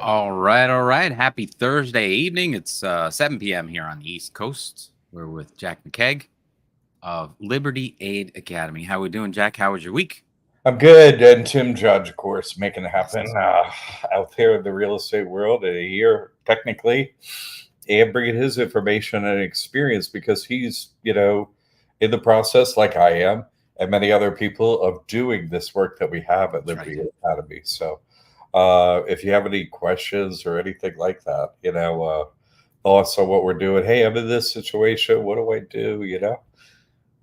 All right, all right. Happy Thursday evening. It's 7 p.m. here on the East Coast. We're with Jack McKeag of Liberty Aid Academy. How we doing, Jack? How was your week? I'm good. And Tim Judge, of course, making it Yes. happen out there in the real estate world in a year, technically, and bringing his information and experience because he's, in the process, like I am, and many other people, of doing this work that we have at That's right. Liberty Academy. So if you have any questions or anything like that, thoughts on what we're doing, hey, I'm in this situation. What do I do?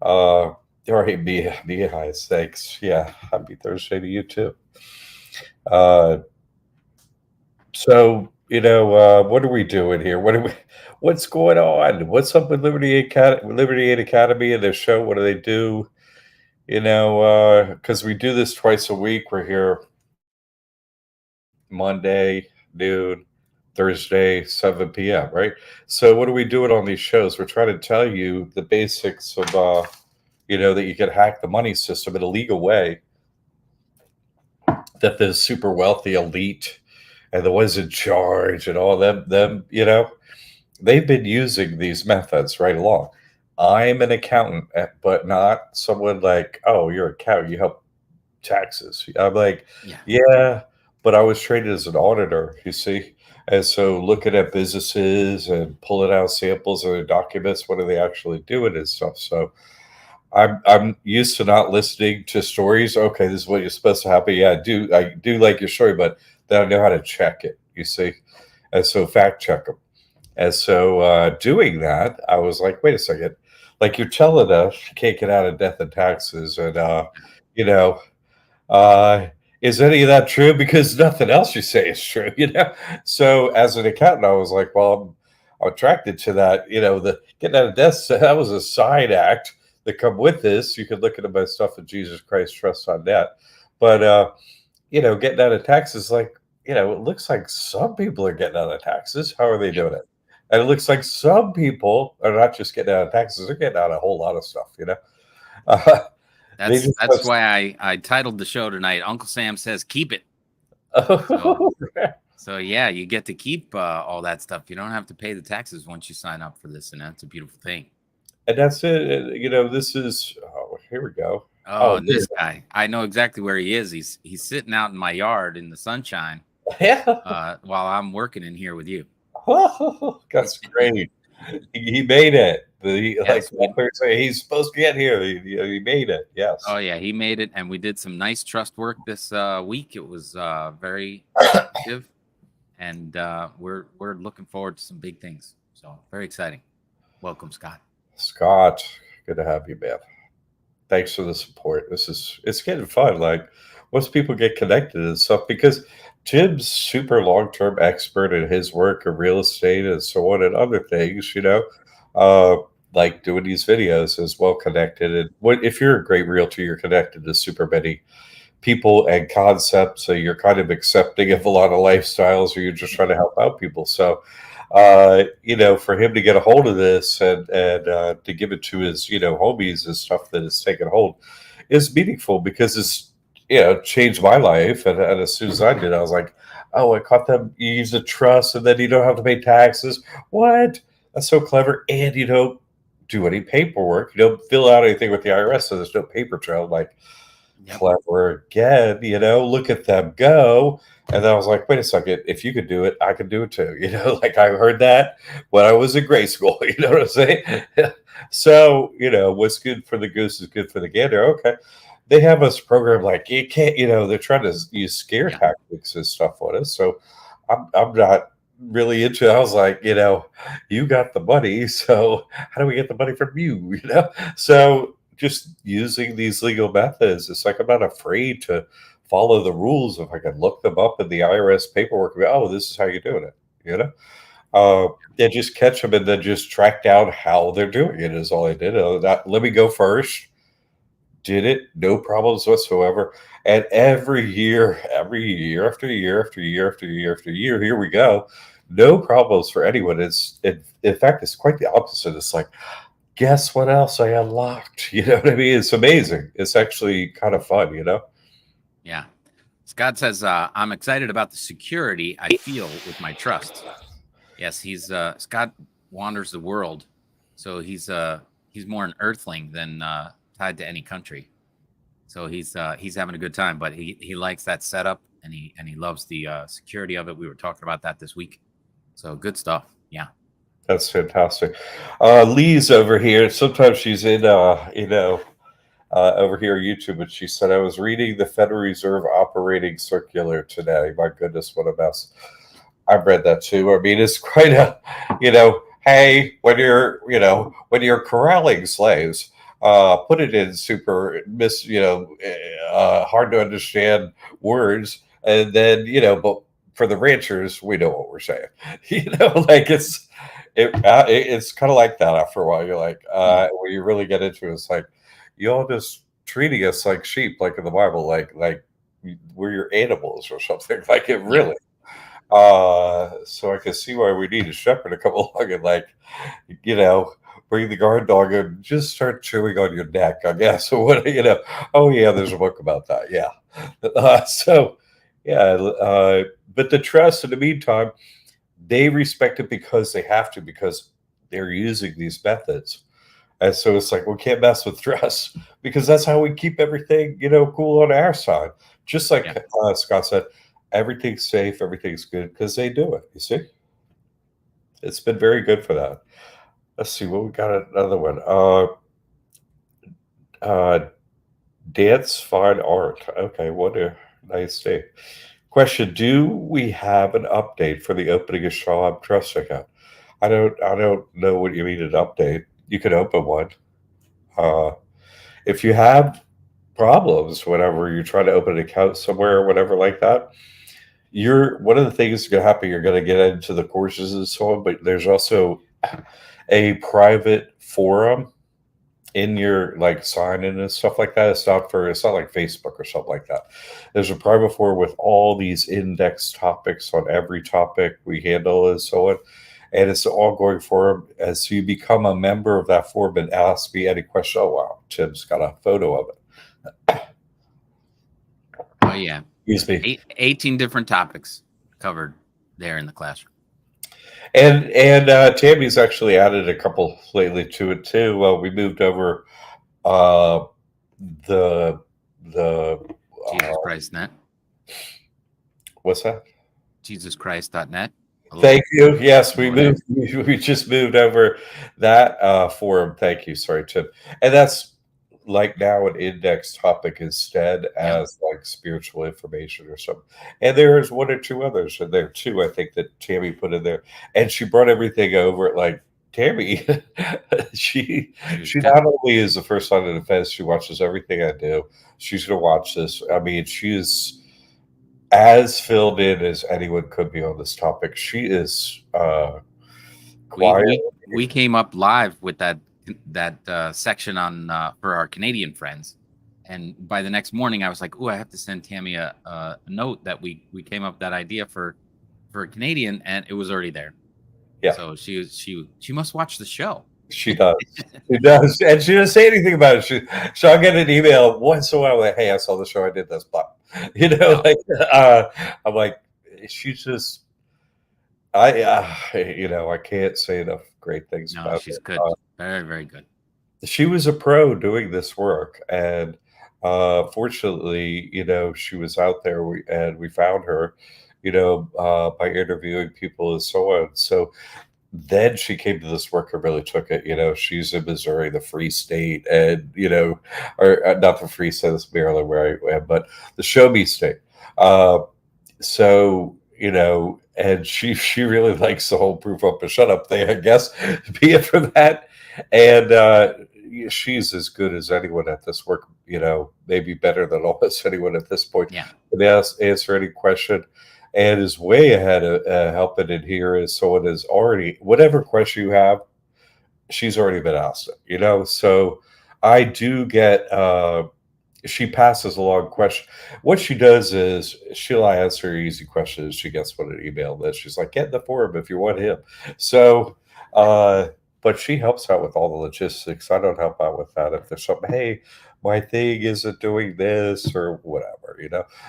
All right, Mia, hi, thanks. Yeah, happy Thursday to you too. Uh, what are we doing here? What's going on? What's up with Liberty Aid Academy and their show? What do they do? Because we do this twice a week. We're here Monday, noon, Thursday, 7 p.m., right? So what are we doing on these shows? We're trying to tell you the basics of that you can hack the money system in a legal way, that the super wealthy elite and the ones in charge and all them, they've been using these methods right along. I'm an accountant, but not someone like, oh, you're an accountant, you help taxes. I'm like, Yeah. yeah, but I was trained as an auditor, you see. And so looking at businesses and pulling out samples of their documents, what are they actually doing and stuff. So I'm used to not listening to stories. Okay, this is what you're supposed to happen. Yeah, I do like your story, but then I know how to check it. You see, and so fact check them. And so doing that, I was like, wait a second, like you're telling us you can't get out of death and taxes, and you know, uh, is any of that true? Because nothing else you say is true. So as an accountant, I was like, well, I'm attracted to that. The getting out of death, that was a side act that come with this. You could look at my stuff at Jesus Christ Trust on that. But getting out of taxes, like, it looks like some people are getting out of taxes. How are they doing it? And it looks like some people are not just getting out of taxes, they're getting out of a whole lot of stuff. Uh, they That's just that's why I titled the show tonight. Uncle Sam says keep it. So have so yeah, you get to keep all that stuff. You don't have to pay the taxes once you sign up for this, and that's a beautiful thing. and that's it. This is here we go. Oh, Oh, and this guy, I know exactly where he is. He's sitting out in my yard in the sunshine yeah. while I'm working in here with you. That's great. He made it. Like Yes, we. he's supposed to get here. He made it. Oh Yes. yeah, he made it, and we did some nice trust work this week. It was very productive, and we're looking forward to some big things. So very exciting. Welcome, Scott. Scott, good to have you, man. Thanks for the support. It's getting fun. Like once people get connected and stuff, because Tim's super long term expert in his work of real estate and so on and other things. Uh, like doing these videos is well connected. And what if you're a great realtor, you're connected to super many people and concepts. So you're kind of accepting of a lot of lifestyles, or you're just trying to help out people. So for him to get a hold of this and to give it to his, homies and stuff that has taken hold is meaningful because it's, changed my life. And as soon as I did, I was like, oh, I caught them. You use a trust and then you don't have to pay taxes. What? That's so clever. And you don't do any paperwork. You don't fill out anything with the IRS. So there's no paper trail. Like, Yep. clever again, look at them go. And then I was like, wait a second, if you could do it, I could do it too. Like I heard that when I was in grade school, you know what I'm saying? So, what's good for the goose is good for the gander. Okay. They have us programmed like you can't, they're trying to use scare Yeah. tactics and stuff on us. So I'm not really into it. I was like, you got the money. So how do we get the money from you? So just using these legal methods, it's like I'm not afraid to follow the rules if I can look them up in the IRS paperwork. And go, oh, this is how you're doing it. And just catch them and then just track down how they're doing it is all I did. Let me go first. Did it, no problems whatsoever. And every year after year after year after year after year, here we go. No problems for anyone. In fact, it's quite the opposite. It's like, guess what else I unlocked? You know what I mean? It's amazing. It's actually kind of fun. Yeah. Scott says, I'm excited about the security I feel with my trust. Yes, Scott wanders the world, so he's more an earthling than tied to any country. So he's having a good time, but he likes that setup and he loves the security of it. We were talking about that this week. So good stuff. Yeah. That's fantastic. Lee's over here. Sometimes she's in, over here on YouTube, and she said, I was reading the Federal Reserve operating circular today. My goodness, what a mess. I've read that too. I mean, it's quite a, hey, when you're corralling slaves, put it in super hard to understand words, and then but for the ranchers, we know what we're saying. Like it's kind of like that after a while. You're like, when you really get into it, it's like you all just treating us like sheep, like in the Bible, like we're your animals or something. Like it Yeah. really. So I can see why we need a shepherd to come along and you know, bring the guard dog and just start chewing on your neck, I guess. Or what, oh yeah, there's a book about that. Yeah. So yeah, but the trust in the meantime, they respect it because they have to, because they're using these methods. And so it's like, we can't mess with trust because that's how we keep everything, cool on our side. Just like Yeah. Scott said, everything's safe, everything's good because they do it. You see, it's been very good for that. Let's see what we got. Another one. Uh, dance, fine art. Okay, what a nice day. Question: do we have an update for the opening of Schwab Trust account? I don't know what you mean an update. You can open one. Uh, if you have problems whenever you try to open an account somewhere or whatever like that, you're one of the things that's going to happen. You're going to get into the courses and so on, but there's also a private forum in your like sign in and stuff like that. It's not like Facebook or something like that. There's a private forum with all these index topics on every topic we handle and so on. And it's an ongoing forum. As you become a member of that forum and ask me any question. Oh wow, Tim's got a photo of it. Oh yeah. Excuse me. 18 different topics covered there in the classroom. And Tammy's actually added a couple lately to it too. We moved over uh, the Jesus Christ net. what's that? JesusChrist.net. Thank you. Yes, we Over there. moved. We just moved over that forum. Thank you. Sorry, Tim. And that's like now an index topic instead Yeah. as like spiritual information or something. And there's one or two others in there too. I think that Tammy put in there, and she brought everything over. Like Tammy, she Good. not only is the first line of defense, she watches everything I do. She's gonna watch this. I mean, she's as filled in as anyone could be on this topic. She is We quiet. we we came up live with that section on for our Canadian friends, and by the next morning I was like, "Oh, I have to send Tammy a note that we came up with that idea for a Canadian," and it was already there. Yeah, So she must watch the show. she does. She does, and she doesn't say anything about it. She'll get an email once in a while like, "Hey, I saw the show. I did this." But No, like I'm like, she's just I can't say enough great things no, about she's her. good, very very good. She was a pro doing this work, and fortunately, she was out there. We found her, by interviewing people and so on. So then she came to this work and really took it. She's in Missouri, the free state, and or not the free state, it's Maryland where I am, but the show me state. Uh, so and she really likes the whole proof up and shut up thing, I guess. Be it for that. And she's as good as anyone at this work, maybe better than almost anyone at this point. Yeah, Can answer any question, and is way ahead of helping in here as someone is already, whatever question you have, she's already been asked it, so I do get she passes along question. What she does is she'll answer easy questions. She gets one an email that she's like, get in the forum if you want him. So, but she helps out with all the logistics. I don't help out with that. If there's something, hey, my thing isn't doing this or whatever,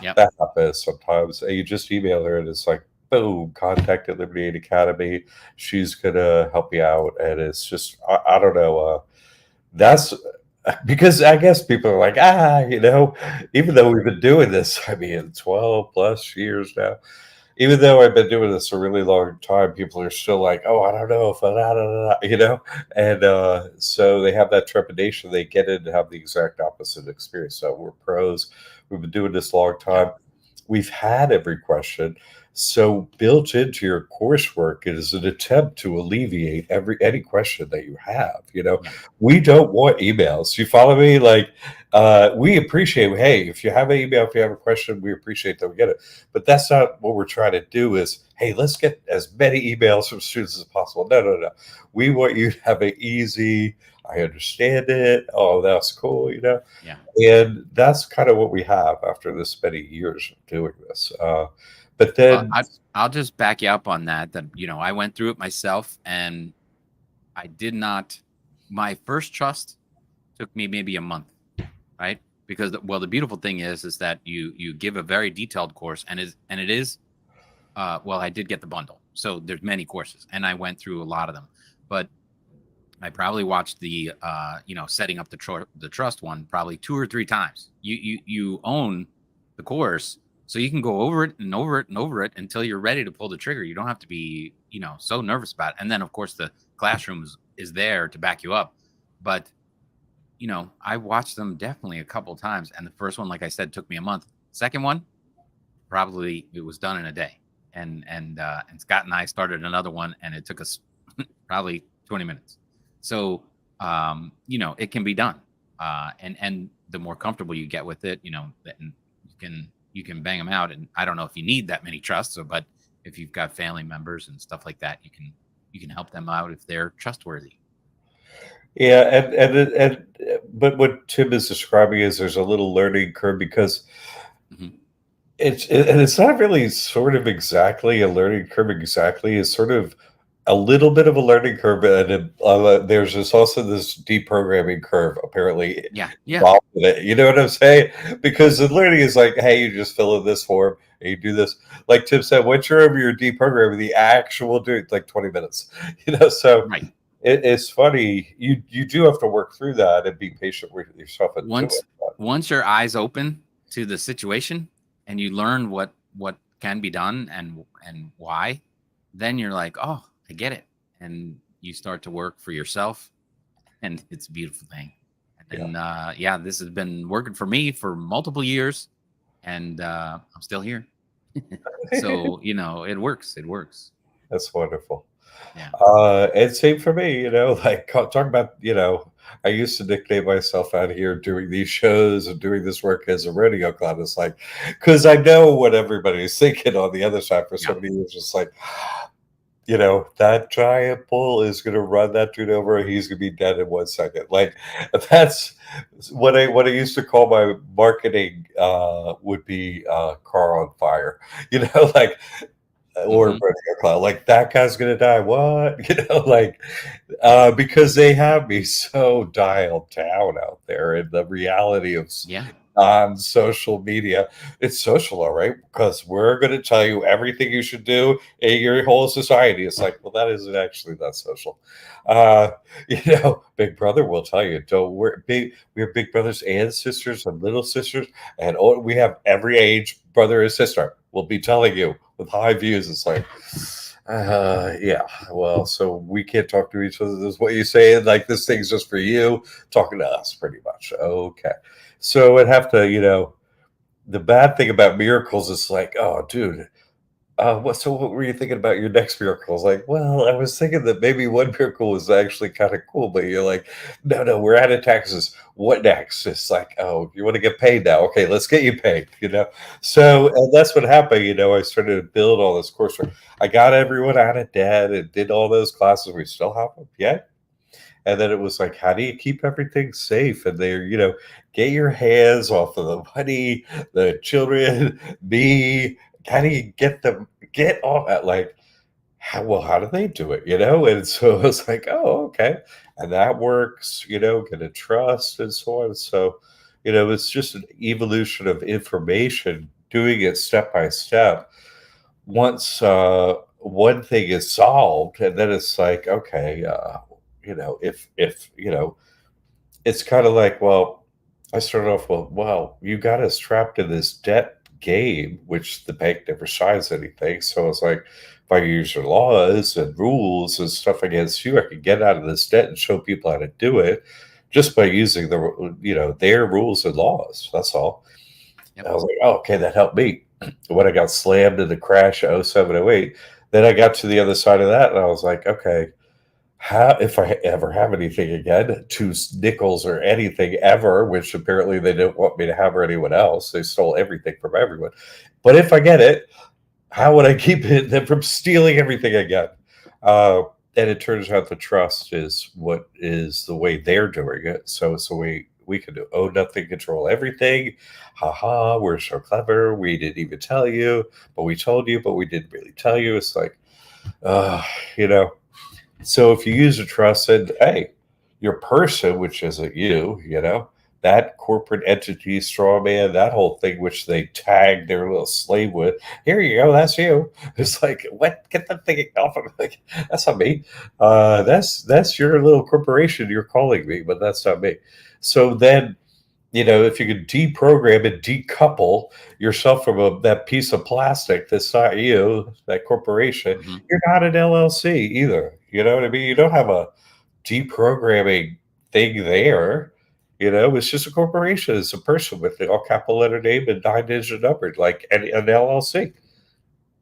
Yep. that happens sometimes. And you just email her and it's like, boom, contact at Liberty Aid Academy. She's gonna help you out. And it's just, I don't know. That's because I guess people are like, even though we've been doing this, I mean, 12 plus years now, even though I've been doing this a really long time, people are still like, "Oh, I don't know if I, da, da, da," and so they have that trepidation. They get in and have the exact opposite experience. So we're pros. We've been doing this a long Yeah. time. We've had every question. So built into your coursework is an attempt to alleviate every any question that you have. Yeah. We don't want emails. You follow me? Like, we appreciate. Hey, if you have an email, if you have a question, we appreciate that we get it. But that's not what we're trying to do. Is hey, let's get as many emails from students as possible. No, no, no. We want you to have an easy. I understand it. Oh, that's cool. Yeah. And that's kind of what we have after this many years of doing this. But Well, then, I'll just back you up on that. That I went through it myself, and I did not. My first trust took me maybe a month, right? Because the beautiful thing is that you give a very detailed course, and it is well, I did get the bundle, so there's many courses, and I went through a lot of them, but I probably watched the setting up the trust one probably 2 or 3 times. You own the course, so you can go over it and over it and over it until you're ready to pull the trigger. You don't have to be so nervous about it. And then of course the classroom is there to back you up. But I watched them definitely a couple times, and the first one, like I said, took me a month. Second one, probably it was done in a day. And Scott and I started another one, and it took us probably 20 minutes. So it can be done. And the more comfortable you get with it, then you can bang them out. And I don't know if you need that many trusts, but if you've got family members and stuff like that, you can help them out if they're trustworthy. yeah, but what Tim is describing is there's a little learning curve because Hmm. and it's not really sort of exactly a learning curve exactly. It's sort of a little bit of a learning curve, and there's also this deprogramming curve apparently Yeah, yeah, involved in it. You know what I'm saying? Because the learning is like, hey, you just fill in this form and you do this. Like Tim said, once you're over your deprogramming, the actual do it's like 20 minutes. So right. it's funny. You do have to work through that and be patient with yourself and do Once it. But once your eyes open to the situation and you learn what can be done and why, then you're like, oh, I get it, and you start to work for yourself, and it's a beautiful thing. yeah, And yeah, this has been working for me for multiple years, and I'm still here. So it works. It works. that's wonderful. Yeah. And same for me, like talk about, I used to nickname myself out here doing these shows and doing this work as a rodeo clown. It's like, because I know what everybody's thinking on the other side for Yeah. so many years, just like, that giant bull is going to run that dude over and he's going to be dead in 1 second. Like, that's what I used to call my marketing would be car on fire, like, or Hmm. burning a cloud. Like that guy's gonna die. What? Like because they have me so dialed down out there in the reality of Yeah. on social media. It's social, all right, because we're going to tell you everything you should do in your whole society. It's like, well, that isn't actually that social. Uh, Big Brother will tell you, don't we have big brothers and sisters and little sisters, and we have every age brother and sister. We'll be telling you with high views. It's like, yeah, well, so we can't talk to each other. This is what you say. Like this thing's just for you, talking to us, pretty much. Okay. So I'd have to, the bad thing about miracles is like, oh, dude, what were you thinking about your next miracle? I was like, well, I was thinking that maybe one miracle was actually kind of cool, but you're like, no, no, we're out of taxes. What next? It's like, oh, you want to get paid now? Okay, let's get you paid. So, and that's what happened. I started to build all this coursework. I got everyone out of debt and did all those classes. We still have them, yeah. And then it was like, how do you keep everything safe? And they're, get your hands off of the money, the children, me. How do you get off at like, how do they do it? And so it was like, oh, okay. And that works, get a trust and so on. So It's just an evolution of information, doing it step by step. Once one thing is solved, and then it's like, okay, if it's kind of like, well, I started off, well, you got us trapped in this debt game, which the bank never signs anything. So it's like, if I use your laws and rules and stuff against you, I can get out of this debt and show people how to do it just by using their rules and laws. That's all. Yep. I was like, oh, okay, that helped me. When I got slammed in the crash of 07, 08, then I got to the other side of that and I was like, okay, how, if I ever have anything again, two nickels or anything ever, which apparently they didn't want me to have or anyone else. They stole everything from everyone. But if I get it, how would I keep them from stealing everything again? Uh, and it turns out the trust is what is the way they're doing it. So it's the way we can do. Oh, nothing, control everything. Ha ha, we're so clever. We didn't even tell you, but we told you, but we didn't really tell you. It's like, uh, you know, so if you use a trusted, hey, your person, which isn't you, that corporate entity, straw man, that whole thing, which they tag their little slave with, here you go, that's you. It's like, what? Get that thing off of me. Like, that's not me. That's your little corporation you're calling me, but that's not me. So then, if you could deprogram and decouple yourself from that piece of plastic that's not you, that corporation, Hmm. you're not an LLC either. You know what I mean? You don't have a deprogramming thing there. It's just a corporation. It's a person with the all capital letter name and 9-digit number, like an LLC.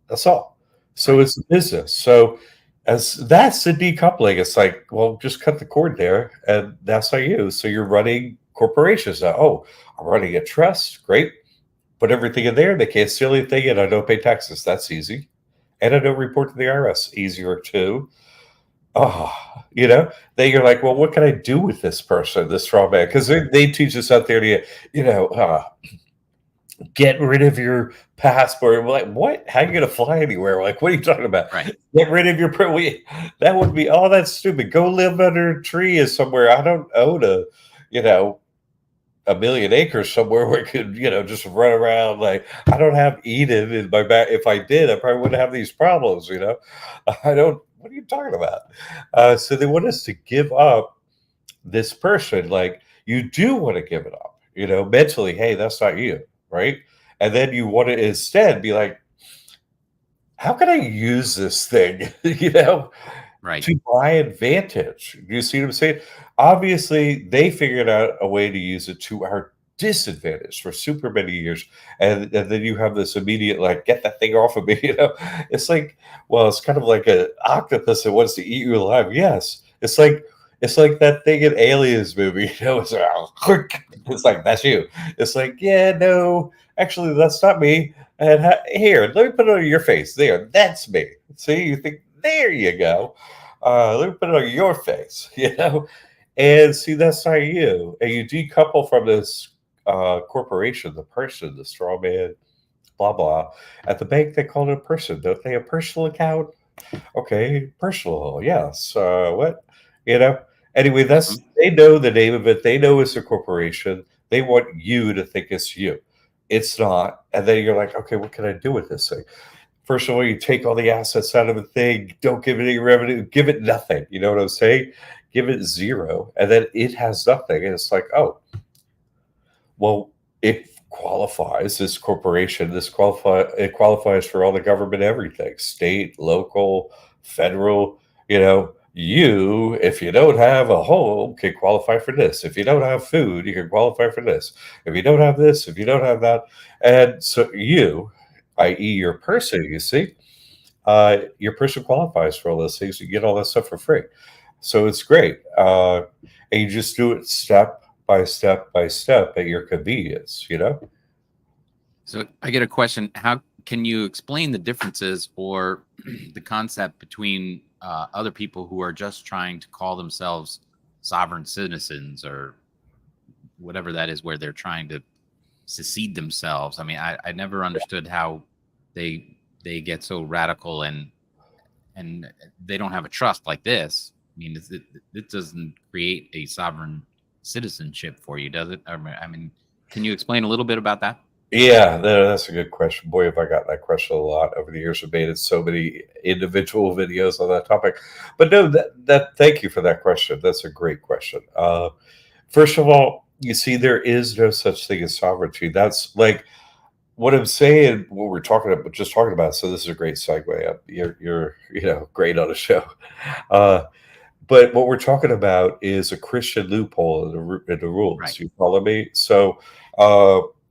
That's all. So Right. it's a business. So as that's the decoupling. It's like, well, just cut the cord there, and that's not you. So you're running corporations now. Oh, I'm running a trust. Great. Put everything in there. They can't steal anything, and I don't pay taxes. That's easy. And I don't report to the IRS. Easier too. Oh, then you're like, well, what can I do with this person, this straw man? Because they teach us out there to, you know, uh, get rid of your passport. We're like, what? How are you going to fly anywhere? We're like, what are you talking about? Right. Get rid of your. That would be, oh, that's stupid. Go live under a tree or somewhere. I don't own you know, a million acres somewhere where I could, just run around. Like, I don't have Eden in my back. If I did, I probably wouldn't have these problems. I don't, what are you talking about? So they want us to give up this person. Like, you do want to give it up, mentally. Hey, that's not you, right? And then you want to instead be like, how can I use this thing, Right. to my advantage? You see what I'm saying? Obviously, they figured out a way to use it to our disadvantage for super many years. And then you have this immediate, like, get that thing off of me. It's like, well, it's kind of like an octopus that wants to eat you alive. Yes. It's like that thing in Aliens movie, it's like, it's like, that's you. It's like, yeah, no, actually, that's not me. And here, let me put it on your face. There, that's me. See, you think, there you go. Let me put it on your face, and see, that's not you. And you decouple from this corporation, the person, the straw man, blah, blah. At the bank, they call it a person. Don't they? A personal account? Okay, personal. Yes. What? You know? Anyway, Hmm. they know the name of it. They know it's a corporation. They want you to think it's you. It's not. And then you're like, okay, what can I do with this thing? First of all, you take all the assets out of the thing, don't give it any revenue, give it nothing. You know what I'm saying? Give it zero, and then it has nothing. And it's like, oh, well, it qualifies, this corporation, it qualifies for all the government, everything, state, local, federal. If you don't have a home, can qualify for this. If you don't have food, you can qualify for this. If you don't have this, if you don't have that. And so i.e. your person, you see, your person qualifies for all those things. You get all that stuff for free. So it's great. And you just do it step by step by step at your convenience. So I get a question. How can you explain the differences or the concept between other people who are just trying to call themselves sovereign citizens or whatever that is, where they're trying to secede themselves? I mean, I never understood how they get so radical and they don't have a trust like this. I mean, it doesn't create a sovereign citizenship for you, does it? I mean, Can you explain a little bit about that? Yeah, that's a good question. Boy, have I gotten that question a lot over the years. I've made so many individual videos on that topic. But no, that thank you for that question. That's a great question. First of all, you see, there is no such thing as sovereignty. That's like what I'm saying. What we're talking about, just talking about. So this is a great segue. You're great on a show. Uh, but what we're talking about is a Christian loophole in the Right. rules. You follow me? So,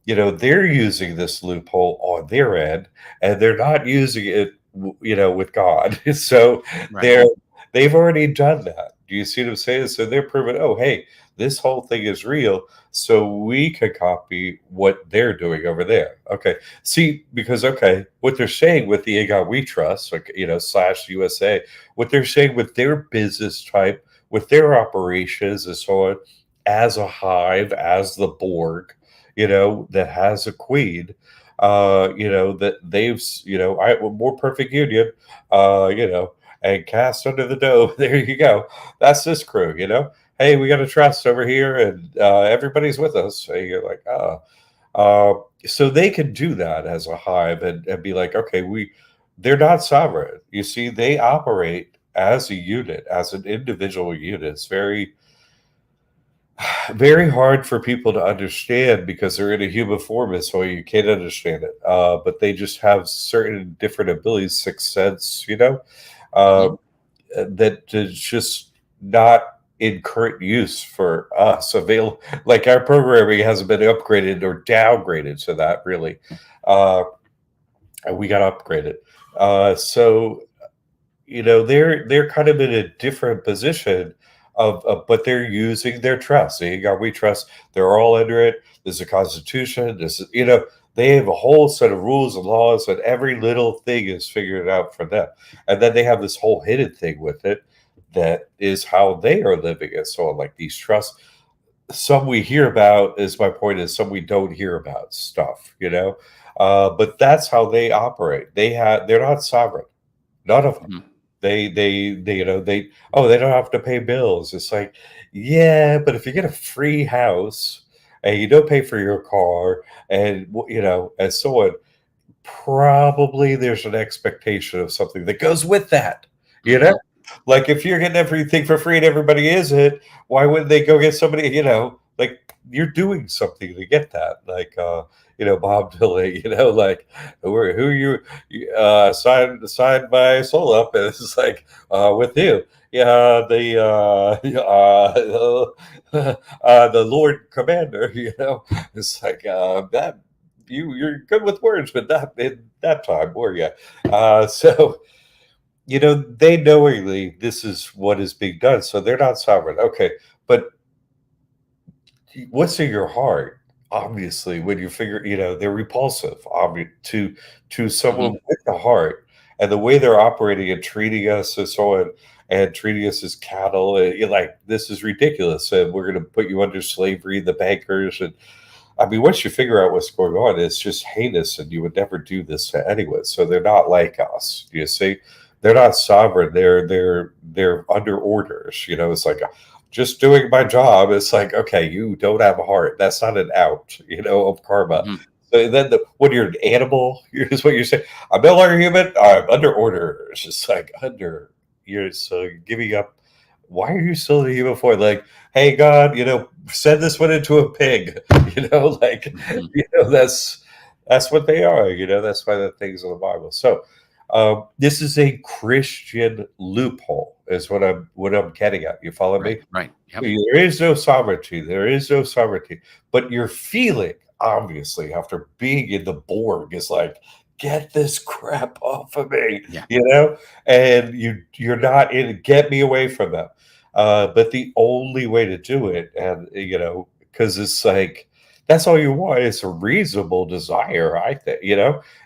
they're using this loophole on their end, and they're not using it, with God. So Right. they're they've already done that. Do you see what I'm saying? So they're proving, oh, hey, this whole thing is real. So we could copy what they're doing over there. Okay. See, because what they're saying with the God we trust, like slash USA, what they're saying with their business type, with their operations and so on, as a hive, as the Borg, that has a queen, that they've, more perfect union, and cast under the dome. There you go. That's this crew, Hey, we got a trust over here, and everybody's with us. And you're like, oh. So they can do that as a hive and be like, okay, they're not sovereign. You see, they operate as a unit, as an individual unit. It's very, very hard for people to understand because they're in a human form, so you can't understand it. But they just have certain different abilities, sixth sense, uh, Hmm. that is just not in current use for us. Like our programming hasn't been upgraded or downgraded to that really. Uh, we got upgraded. So they're kind of in a different position but they're using their trust. See, God we trust. They're all under it. There's a constitution. This is they have a whole set of rules and laws, and every little thing is figured out for them. And then they have this whole hidden thing with it that is how they are living it. So like these trusts, some we hear about, is my point, is some we don't hear about stuff, but that's how they operate. They're not sovereign, none of them. Hmm. They they don't have to pay bills. It's like, yeah, but if you get a free house and you don't pay for your car and and so on, probably there's an expectation of something that goes with that. You know, Hmm. like if you're getting everything for free and everybody isn't, why wouldn't they go get somebody? Like you're doing something to get that. Like Bob Dylan. Like who signed my soul up, and it's like with you. Yeah, the Lord Commander. It's like that you're good with words, but not in that time, were you? So they knowingly this is what is being done, so they're not sovereign. Okay, but what's in your heart? Obviously, when you figure, they're repulsive, to Hmm. someone with the heart, and the way they're operating and treating us and so on, and treating us as cattle. And you're like, this is ridiculous, and we're going to put you under slavery, the bankers, and I mean, once you figure out what's going on, it's just heinous, and you would never do this to anyone. So they're not like us. You see, they're not sovereign. They're under orders. It's like just doing my job. It's like, okay, you don't have a heart. That's not an out. Of karma. Hmm. So then, when you're an animal, here's what you're saying. I'm no longer human. I'm under orders. It's like under. You're so giving up. Why are you still in the human form? Like, hey God, send this one into a pig. Like Hmm. that's what they are. That's why the things in the Bible. So this is a Christian loophole, is what I'm getting at. You follow Right. me? Right. Yep. There is no sovereignty. There is no sovereignty. But your feeling, obviously, after being in the Borg, is like, get this crap off of me, Yeah. and you're not in. Get me away from them. But the only way to do it, and because it's like that's all you want. It's a reasonable desire, I think.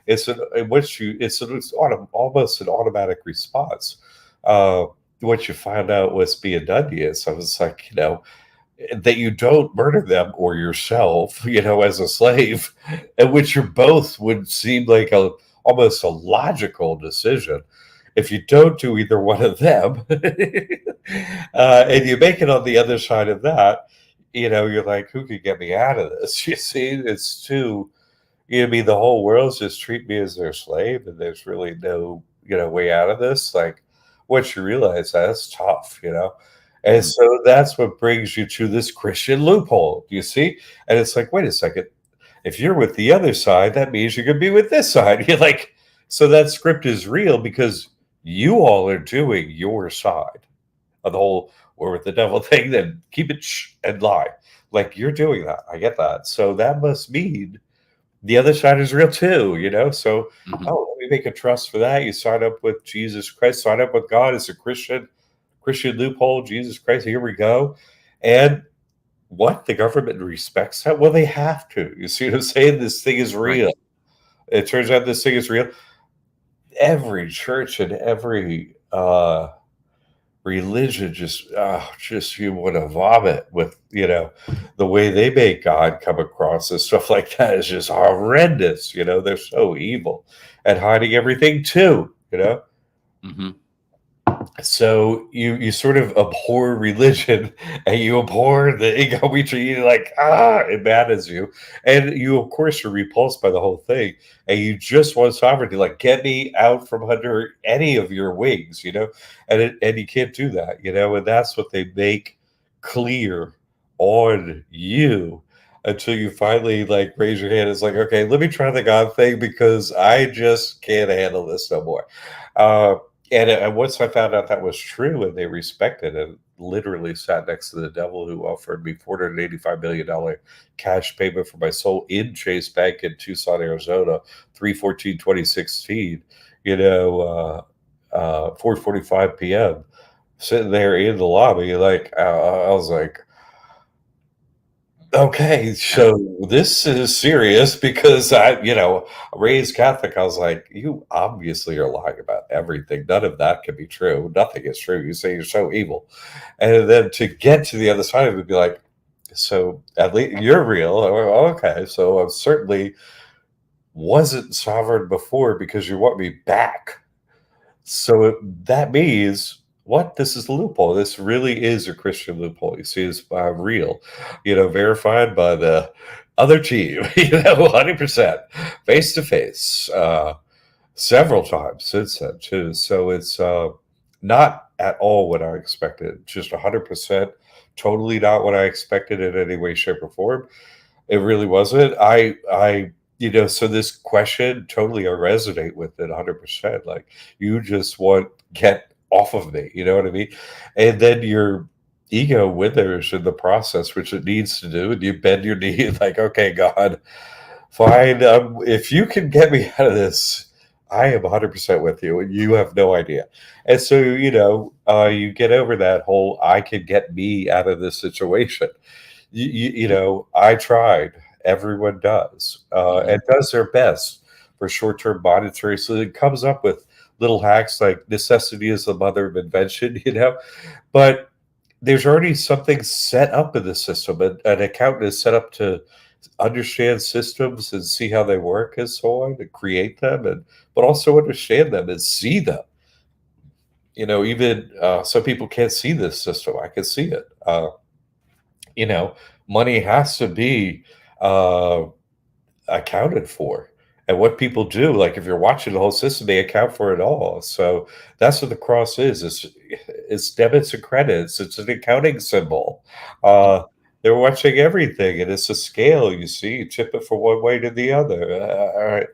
It's an once you it's almost an automatic response. Uh, Once you find out what's being done to you, so it's like that you don't murder them or yourself, as a slave, and which you both would seem like almost a logical decision. If you don't do either one of them, and you make it on the other side of that, you're like, who could get me out of this? You see, it's too, I mean, the whole world's just treat me as their slave, and there's really no, way out of this. Like, once you realize that's tough. And Mhm. so that's what brings you to this Christian loophole, you see? And it's like, wait a second, if you're with the other side, that means you're going to be with this side. You're like, so that script is real because you all are doing your side of the whole "we're with the devil" thing. Then keep it and lie. Like, you're doing that. I get that. So that must mean the other side is real too. So, Mhm. oh, let me make a trust for that. You sign up with Jesus Christ, sign up with God as a Christian loophole. Jesus Christ, here we go. And what, the government respects that? Well, they have to. You see what I'm saying? This thing is Right. real. It turns out this thing is real. Every church and every religion just you want to vomit with, the way they make God come across and stuff like that is just horrendous. They're so evil and hiding everything too. Mhm. So you sort of abhor religion and you abhor the ego we treat you like, it matters you. And you of course are repulsed by the whole thing. And you just want sovereignty, like, get me out from under any of your wings. And you can't do that. And that's what they make clear on you until you finally like raise your hand. It's like, okay, let me try the God thing because I just can't handle this no more. Uh, and once I found out that was true and they respected it, literally sat next to the devil who offered me $485 million cash payment for my soul in Chase Bank in Tucson, Arizona, 3/14/2016. 4:45 p.m. Sitting there in the lobby, like I was like, okay, Yeah. so this is serious because raised Catholic. I was like, you obviously are lying about everything. None of that can be true. Nothing is true. You say you're so evil. And then to get to the other side of it, be like, so at least you're real. Okay, so I certainly wasn't sovereign before because you want me back. So that means what? This is a loophole. This really is a Christian loophole. You see, it's real, verified by the other team, 100% face to face, several times since then, too. So it's not at all what I expected, just 100%, totally not what I expected in any way, shape, or form. It really wasn't. So this question totally I resonate with it 100%. Like, you just want get off of me, you know what I mean? And then your ego withers in the process, which it needs to do, and you bend your knee like, okay, God, fine. If you can get me out of this, I am 100% with you, and you have no idea. And so, you get over that whole I can get me out of this situation. I tried. Everyone does, and Mhm. does their best for short-term monetary. So it comes up with little hacks like necessity is the mother of invention, But there's already something set up in the system. An accountant is set up to understand systems and see how they work and so on, and create them, and but also understand them and see them. Even some people can't see this system. I can see it. You know, money has to be uh, accounted for. And what people do, like if you're watching the whole system, they account for it all. So that's what the cross is. It's debits and credits. It's an accounting symbol. Uh, they're watching everything, and it's a scale. You see, you tip it from one way to the other. All right.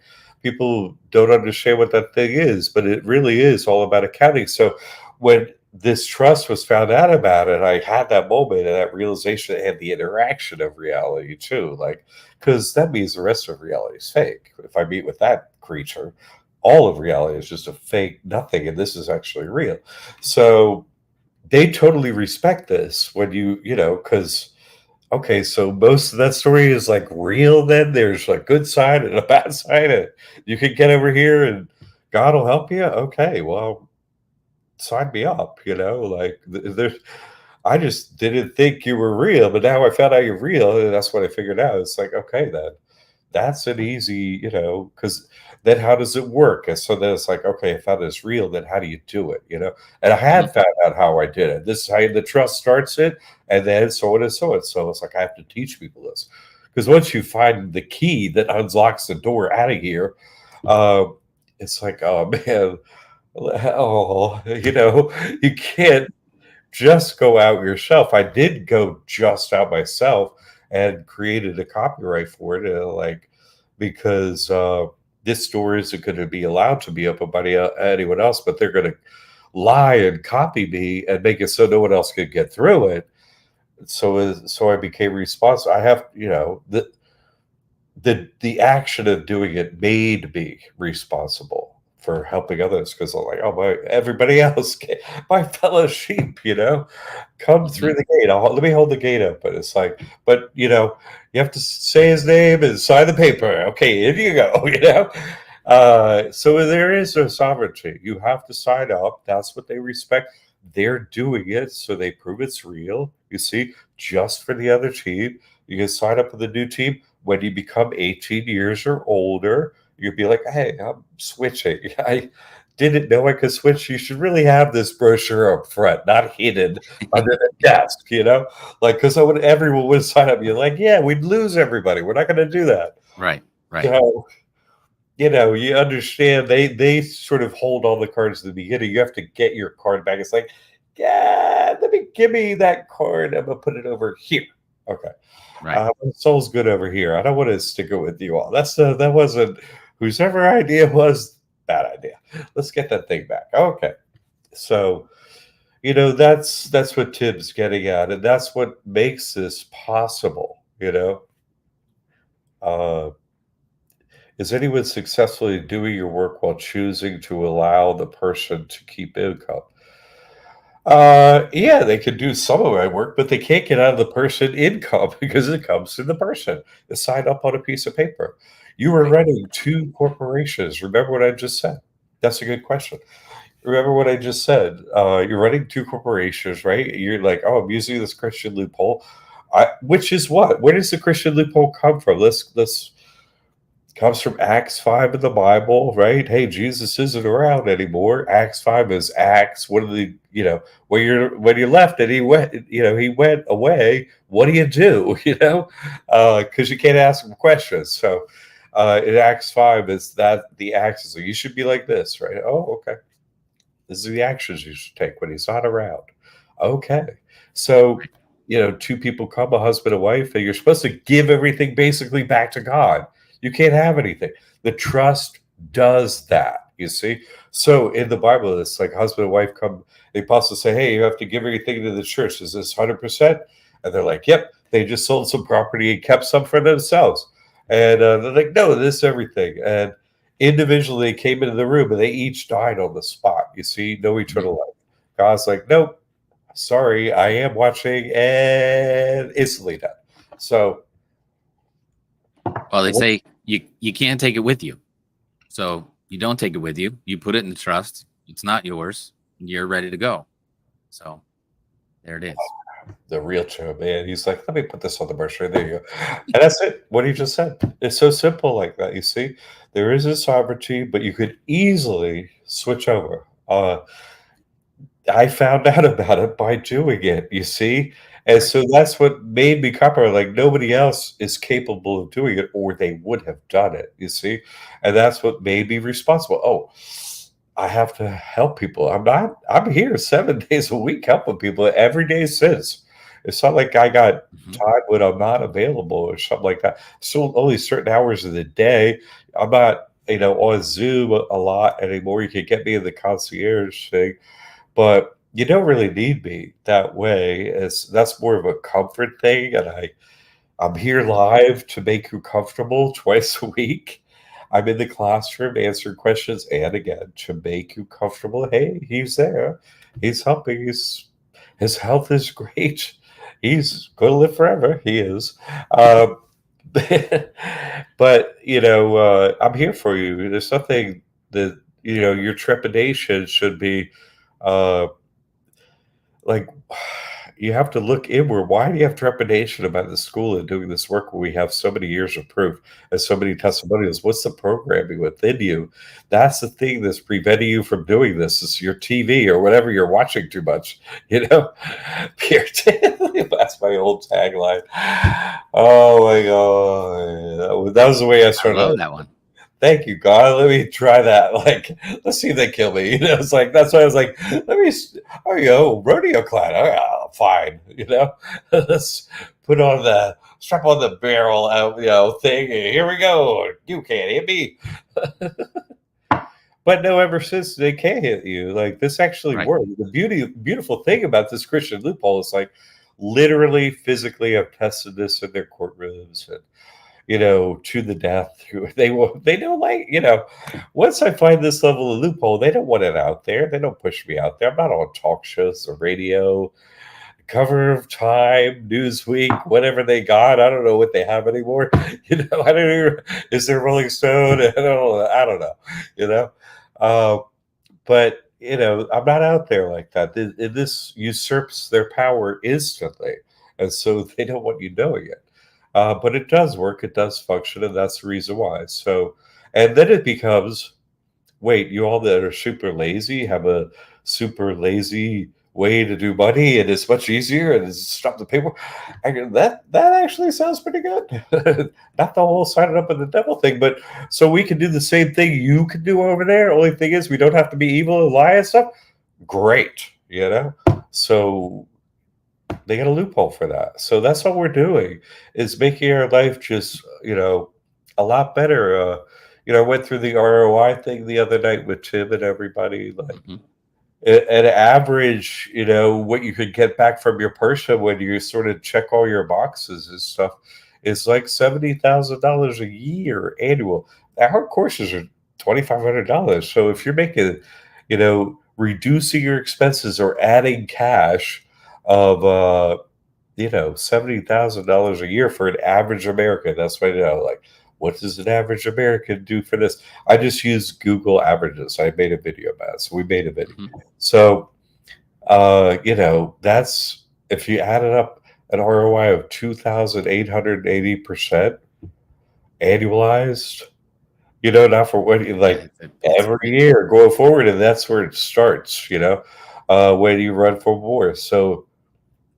People don't understand what that thing is, but it really is all about accounting. So when this trust was found out about it, I had that moment and that realization and the interaction of reality too. Like, because that means the rest of reality is fake. If I meet with that creature, all of reality is just a fake nothing, and this is actually real. So they totally respect this when because okay, so most of that story is like real. Then there's a good side and a bad side, and you can get over here, and God will help you. Okay, well, sign me up. Like there's. I just didn't think you were real, but now I found out you're real, and that's what I figured out. It's like, okay, then that's an easy, because then how does it work? And so then it's like, okay, if that is real, then how do you do it? And I Mhm. had found out how I did it. This is how the trust starts it, and then so on and so on. So it's like I have to teach people this. Because once you find the key that unlocks the door out of here, uh, it's like, oh man, oh, you can't just go out yourself. I did go just out myself and created a copyright for it, like because this store isn't going to be allowed to be open by anyone else, but they're going to lie and copy me and make it so no one else could get through it. So I became responsible. I have, the action of doing it made me responsible for helping others because I'm like, oh my, everybody else, my fellow sheep, come Mhm. through the gate. Let me hold the gate open. It's like, but you have to say his name and sign the paper. Okay, in you go. So there is no sovereignty. You have to sign up. That's what they respect. They're doing it, so they prove it's real. You see, just for the other team, you can sign up for the new team. When you become 18 years or older, you'd be like, hey, I'm switching. I didn't know I could switch. You should really have this brochure up front, not hidden under the desk, like because everyone would sign up. You're like, yeah, we'd lose everybody. We're not going to do that. Right. Right. So, you understand they sort of hold all the cards at the beginning. You have to get your card back. It's like, yeah, give me that card. I'm gonna put it over here. Okay. Right. My soul's good over here. I don't want to stick it with you all. That wasn't whosever idea was bad idea. Let's get that thing back. Okay. So, that's what Tim's getting at, and that's what makes this possible. Uh, is anyone successfully doing your work while choosing to allow the person to keep income? Yeah, they could do some of my work, but they can't get out of the person income because it comes to the person. It's signed up on a piece of paper. You were Right. running two corporations. Remember what I just said? That's a good question. Remember what I just said? You're running two corporations, right? You're like, oh, I'm using this Christian loophole. Which is what? Where does the Christian loophole come from? Let's comes from Acts 5 in the Bible, right? Hey, Jesus isn't around anymore. Acts 5 is Acts. What are the, when you left and he went away, what do you do? Because you can't ask him questions. So in Acts 5 is that the actions. So you should be like this, right? Oh, okay. This is the actions you should take when he's not around. Okay. So, Right. two people come, a husband and wife, and you're supposed to give everything basically back to God. You can't have anything. The trust does that, you see? So in the Bible, it's like husband and wife come, the apostles say, hey, you have to give everything to the church. Is this 100%? And they're like, yep. They just sold some property and kept some for themselves. And they're like, no, this is everything. And individually came into the room and they each died on the spot. You see, no Mhm. eternal life. God's like, nope, sorry, I am watching, and instantly dead. So, Well, they say you can't take it with you. So you don't take it with you. You put it in the trust. It's not yours. You're ready to go. So there it is. the real Joe, man, he's like, let me put this on the brochure. There you go. And that's it. What he just said. It's so simple like that. You see, there is a sovereignty, but you could easily switch over. I found out about it by doing it, you see? And Right. so that's what made me copper, like, nobody else is capable of doing it, or they would have done it, you see? And that's what made me responsible. Oh, I have to help people. I'm here 7 days a week helping people every day since. It's not like I got Mhm. time when I'm not available or something like that. Still only certain hours of the day. I'm not, on Zoom a lot anymore. You can get me in the concierge thing, but you don't really need me that way. That's more of a comfort thing, and I'm here live to make you comfortable twice a week. I'm in the classroom answering questions, and again to make you comfortable. Hey, he's there. He's helping. His health is great. He's going to live forever. He is. Um, but I'm here for you. There's nothing that your trepidation should be. Uh, like you have to look inward. Why do you have trepidation about the school and doing this work when we have so many years of proof and so many testimonials? What's the programming within you? That's the thing that's preventing you from doing this is your TV or whatever you're watching too much. You know, that's my old tagline. Oh my God. That was the way I I started. love that one. Thank you, God. Let me try that. Like, let's see if they kill me. It's like that's why I was like, let me. Oh, rodeo clown. Oh, fine. Let's put on the strap on the barrel, thing. Here we go. You can't hit me. But no, ever since they can't hit you, like this actually Right. worked. The beautiful thing about this Christian loophole is like, literally, physically, I've tested this in their courtrooms and to the death. They don't like, once I find this level of loophole, they don't want it out there. They don't push me out there. I'm not on talk shows or radio, cover of Time, Newsweek, whatever they got. I don't know what they have anymore. I don't even, is there Rolling Stone? I don't know, you know. Uh, but I'm not out there like that. This usurps their power instantly, and so they don't want you knowing it. But it does work, it does function, and that's the reason why. So, and then it becomes, wait, you all that are super lazy have a super lazy way to do money, and it's much easier, and it's stop the paper. That actually sounds pretty good. Not the whole signing up with the devil thing, but so we can do the same thing you can do over there. Only thing is, we don't have to be evil and lie and stuff. Great. So they got a loophole for that. So that's what we're doing is making our life just, a lot better. I went through the ROI thing the other night with Tim and everybody. Like Hmm. an average, what you could get back from your person when you sort of check all your boxes and stuff is like $70,000 a year annual. Our courses are $2,500. So if you're making, reducing your expenses or adding cash of $70,000 a year for an average American. That's what like what does an average American do for this? I just used Google averages. I made a video about it. So we made a video. Hmm. So that's if you added up an ROI of 2,880% annualized, not for what Yeah, like it's every year going forward, and that's where it starts, when you run for more. So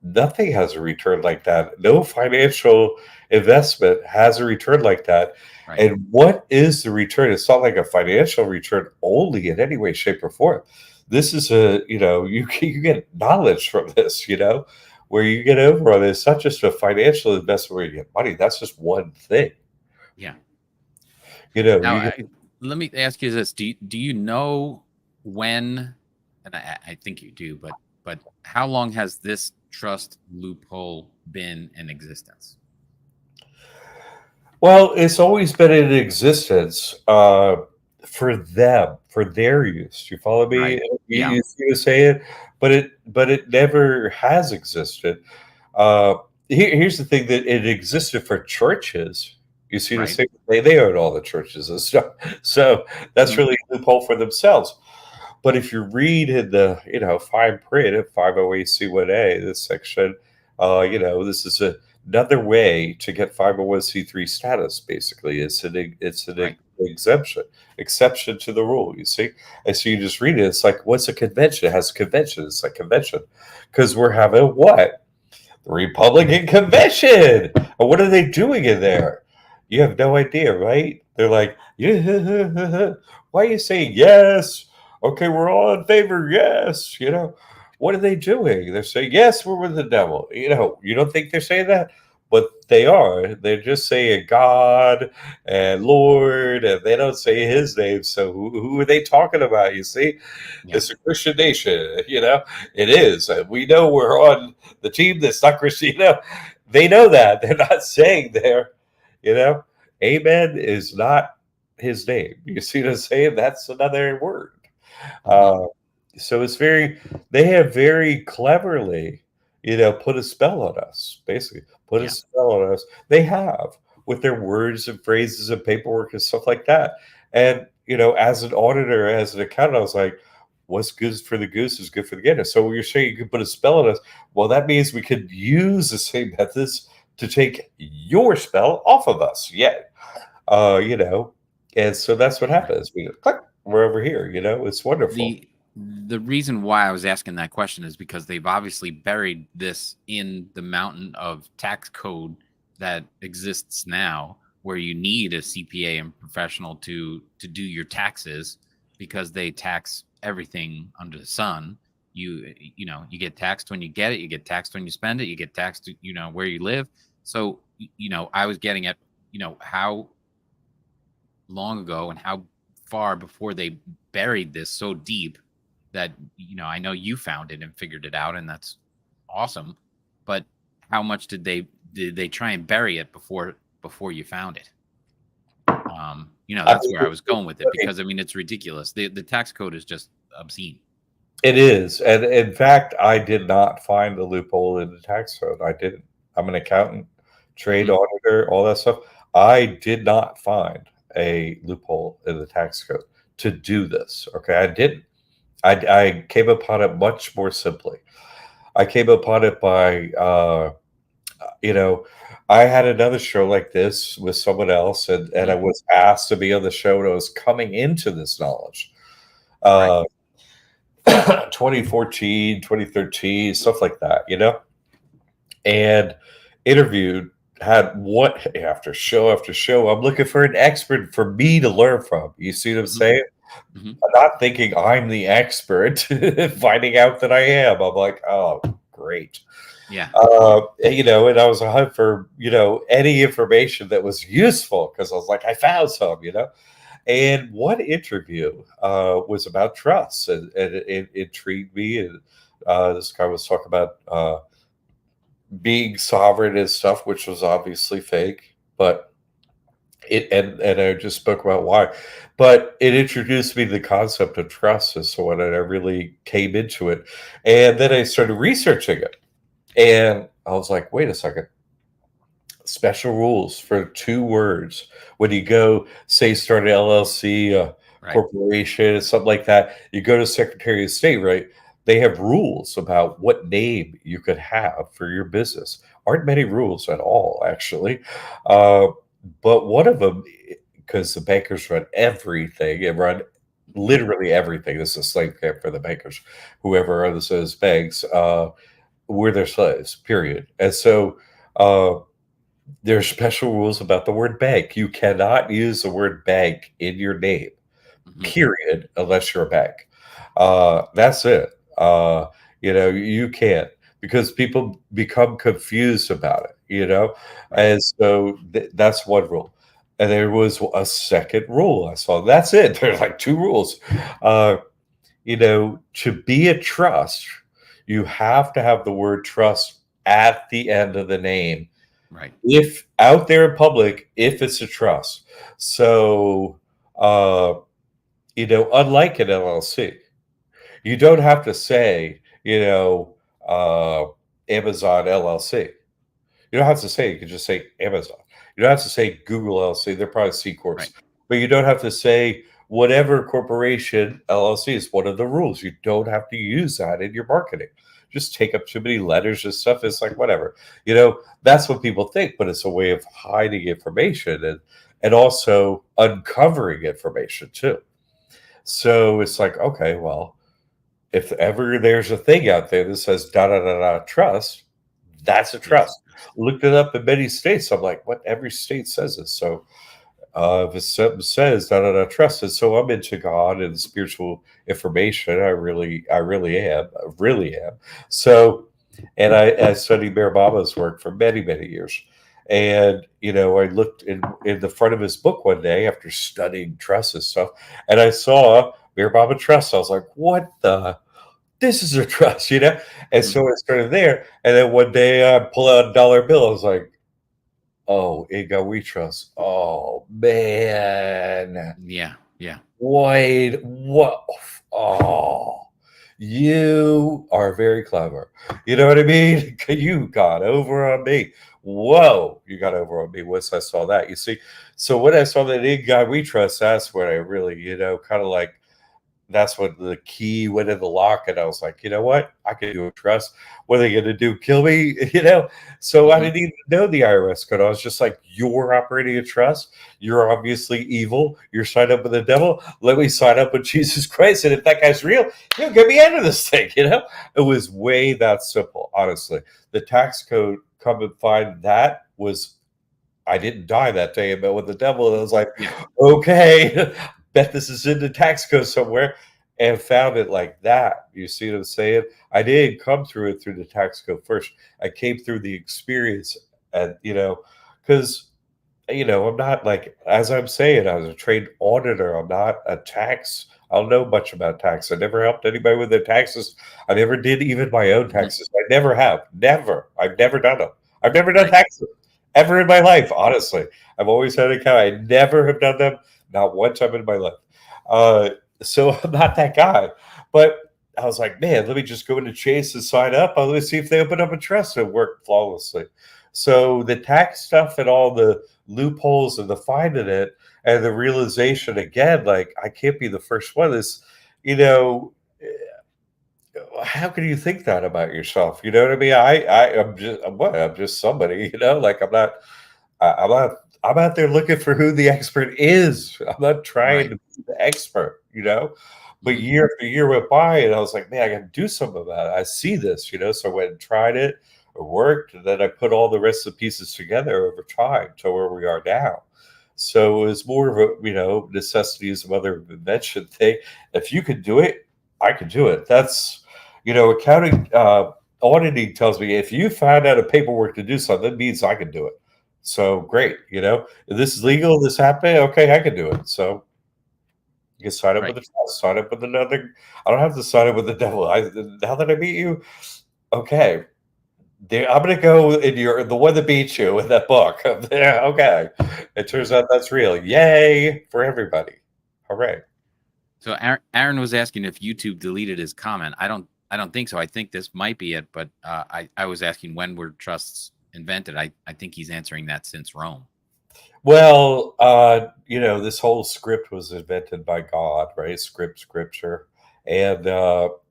nothing has a return like that. No financial investment has a return like that. right. And what is the return? It's not like a financial return only in any way, shape, or form. This is you get knowledge from this, where you get over on it. It's not just a financial investment where you get money. That's just one thing. Yeah. Now, You get let me ask you this: do you know when? And I think you do, but how long has this trust loophole been in existence? Well, it's always been in existence for them, for their use. You follow me? Right. Yeah. You see what I'm saying? But it never has existed. Uh, here's the thing: that it existed for churches. You see the Right. same? They own all the churches and stuff, so that's Hmm. really a loophole for themselves. But if you read in the fine print of 508c1a, this section, this is another way to get 501c3 status. Basically, it's an Right. exemption, exception to the rule. You see, and so you just read it. It's like, what's a convention? It has a convention. It's like convention because we're having what? The Republican convention. And what are they doing in there? You have no idea, right? They're like, yeah, why are you saying yes? Okay, we're all in favor, yes. What are they doing? They're saying, yes, we're with the devil. You don't think they're saying that? But they are. They're just saying God and Lord, and they don't say his name. So who are they talking about? You see? Yeah. It's a Christian nation, it is. And we know we're on the team that's not Christian, they know that. They're not saying there, you know, amen is not his name. You see what I'm saying? That's another word. Hmm. Uh, so they have very cleverly, put a spell on us, basically, put a Yeah. spell on us. They have with their words and phrases and paperwork and stuff like that. And, as an auditor, as an accountant, I was like, what's good for the goose is good for the gander. So you're saying you could put a spell on us. Well, that means we could use the same methods to take your spell off of us. Yeah. You know, and so that's what Right. happens. We go, click, we're over here, you know, it's wonderful. The reason why I was asking that question is because they've obviously buried this in the mountain of tax code that exists now, where you need a CPA and professional to do your taxes, because they tax everything under the sun. You know, you get taxed when you get it, you get taxed when you spend it, you get taxed, you know, where you live. So you know, I was getting at, you know, how long ago and how far before they buried this so deep that, you know, I know you found it and figured it out, and that's awesome. But how much did they try and bury it before you found it? You know, I that's mean, where I was going with it, funny. because I mean it's ridiculous. The tax code is just obscene. It is. And in fact, I did not find the loophole in the tax code. I didn't. I'm an accountant, trade Hmm. auditor, all that stuff. I did not find a loophole in the tax code to do this. Okay. I didn't. I came upon it much more simply. I came upon it by, you know, I had another show like this with someone else, and I Hmm. was asked to be on the show, and I was coming into this knowledge. Right. Uh, 2014, 2013, stuff like that, you know, and interviewed, had what after show. I'm looking for an expert for me to learn from. You see what I'm Hmm. saying? Hmm. I'm not thinking I'm the expert, finding out that I am. I'm like, oh, great. Yeah. You know, and I was a hunt for, you know, any information that was useful because I was like, I found some, you know. And one interview was about trust, and it intrigued me. And this guy was talking about being sovereign and stuff, which was obviously fake, but and I just spoke about why. But it introduced me to the concept of trust as to when I really came into it. And then I started researching it. And I was like, wait a second, special rules for 2 words. When you go, say, start an LLC, Right. corporation, something like that, you go to Secretary of State, right? They have rules about what name you could have for your business. Aren't many rules at all, actually. Uh, but one of them, because the bankers run everything and run Hmm. literally everything. This is a slave camp for the bankers. Whoever owns those banks, we're their slaves, period. And so, there's special rules about the word bank. You cannot use the word bank in your name, Hmm. period, unless you're a bank. That's it. You know, you can't, because people become confused about it, you know? Right. And so that's one rule. And there was a second rule I saw. That's it. There's like 2 rules. Uh, you know, to be a trust, you have to have the word trust at the end of the name Right. if out there in public, if it's a trust. So, uh, you know, unlike an LLC, you don't have to say, you know, Amazon LLC. You don't have to say, you can just say Amazon. You don't have to say Google LLC. They're probably C Corps. Right. But you don't have to say whatever corporation LLC is one of the rules. You don't have to use that in your marketing. Just take up too many letters and stuff. It's like whatever. You know, that's what people think, but it's a way of hiding information and also uncovering information too. So it's like, okay, well, if ever there's a thing out there that says da da da da trust, that's a Yes. trust. Looked it up in many states. I'm like, what? Every state says this. So if it says da da da trust it, so I'm into God and spiritual information. I really am. I really am. So, and I studied Mayor Baba's work for many, many years. And you know, I looked in the front of his book one day after studying trust and stuff, and I saw Mayor Baba Trust. I was like, what the? This is a trust, you know? And Hmm. so it started there. And then one day I pull out a dollar bill. I was like, oh, Ego We Trust. Oh, man. Yeah. Yeah. Wait, what? Oh, you are very clever. You know what I mean? You got over on me. Whoa, you got over on me once I saw that. You see, so when I saw that Ego We Trust, that's when I really, you know, kind of like that's when the key went in the lock, and I was like, you know what? I can do a trust. What are they going to do? Kill me? So I Hmm. didn't even know the IRS code. I was just like, you're operating a trust. You're obviously evil. You're signed up with the devil. Let me sign up with Jesus Christ. And if that guy's real, he'll get me out of this thing. It was way that simple, honestly. The tax code, come and find that was, I didn't die that day. I met with the devil, and I was like, Yeah. okay, bet this is in the tax code somewhere, and found it like that. You see what I'm saying? I didn't come through it through the tax code first. I came through the experience, and because I'm not like, as I'm saying, I was a trained auditor. I'm not a tax. I don't know much about tax. I never helped anybody with their taxes. I never did even my own Hmm. taxes. I never have. Never. I've never done them. I've never done Right. taxes ever in my life, honestly. I've always had an account. I never have done them, not one time in my life. Uh, so I'm not that guy. But I was like, man, let me just go into Chase and sign up. Let me see if they open up a trust. And it worked flawlessly. So the tax stuff and all the loopholes and the finding it and the realization again, like I can't be the first one. Is you know, how can you think that about yourself? You know what I mean? I'm just somebody. Like I'm out there looking for who the expert is. I'm not trying Right. to be the expert. But Hmm. year after year went by, and I was like, man, I got to do something about it. I see this. So I went and tried it. It worked, and then I put all the rest of the pieces together over time to where we are now. So it was more of a necessity is a mother of invention thing. If you could do it, I could do it. That's accounting. Auditing tells me if you find out a paperwork to do something, that means I can do it. So great, if this is legal, this happening, okay, I can do it. So you can sign up with Right. a trust, sign up with another. I don't have to sign up with the devil. Now that I meet you, okay, I'm gonna go in the one that beat you in that book. Yeah, okay. It Yeah. turns out that's real. Yay for everybody. Hooray. So Aaron was asking if YouTube deleted his comment. I don't think so. I think this might be it, but I was asking when were trusts invented. I think he's answering that since Rome. Well, this whole script was invented by God, right? Scripture. And